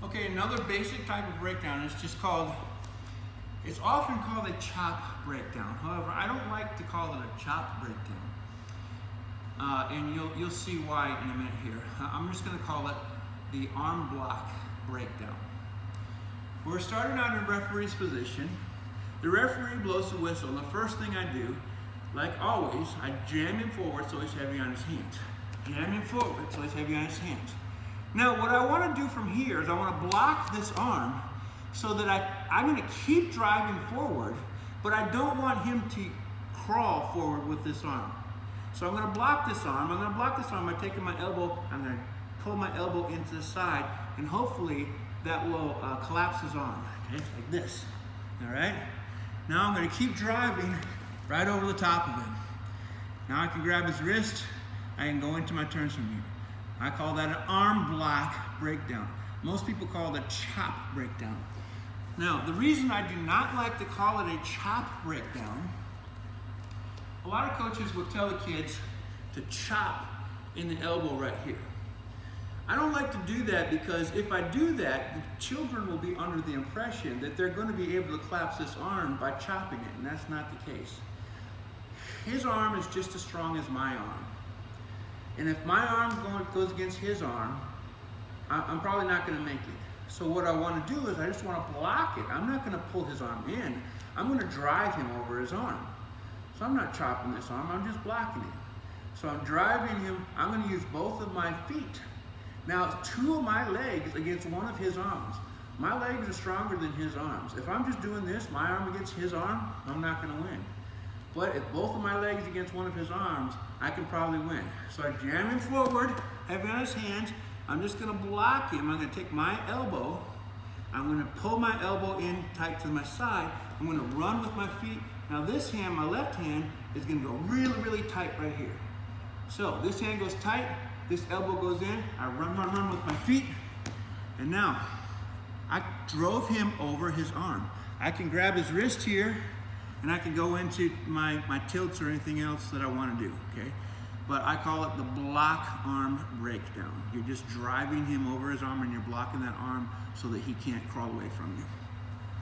Okay, another basic type of breakdown is just called, it's often called a chop breakdown. However, I don't like to call it a chop breakdown. And you'll see why in a minute here. I'm just going to call it the arm block breakdown. We're starting out in referee's position. The referee blows the whistle, and the first thing I do, like always, I jam him forward so he's heavy on his hands. Jam him forward so he's heavy on his hands. Now, what I want to do from here is I want to block this arm so that I'm going to keep driving forward, but I don't want him to crawl forward with this arm. So I'm going to block this arm. I'm going to block this arm by taking my elbow. I'm going to pull my elbow into the side, and hopefully that will collapse his arm, okay, like this. All right? Now I'm going to keep driving right over the top of him. Now I can grab his wrist. I can go into my turns from here. I call that an arm block breakdown. Most people call it a chop breakdown. Now, the reason I do not like to call it a chop breakdown, a lot of coaches will tell the kids to chop in the elbow right here. I don't like to do that because if I do that, the children will be under the impression that they're going to be able to collapse this arm by chopping it, and that's not the case. His arm is just as strong as my arm. And if my arm goes against his arm, I'm probably not going to make it. So what I want to do is I just want to block it. I'm not going to pull his arm in. I'm going to drive him over his arm. So I'm not chopping this arm, I'm just blocking it. So I'm driving him. I'm going to use both of my feet. Now, two of my legs against one of his arms. My legs are stronger than his arms. If I'm just doing this, my arm against his arm, I'm not going to win. But if both of my legs against one of his arms, I can probably win. So I jam him forward, heavy on his hands. I'm just going to block him. I'm going to take my elbow. I'm going to pull my elbow in tight to my side. I'm going to run with my feet. Now this hand, my left hand, is going to go really, really tight right here. So this hand goes tight. This elbow goes in. I run with my feet. And now, I drove him over his arm. I can grab his wrist here, and I can go into my tilts or anything else that I want to do, okay? But I call it the block arm breakdown. You're just driving him over his arm and you're blocking that arm so that he can't crawl away from you.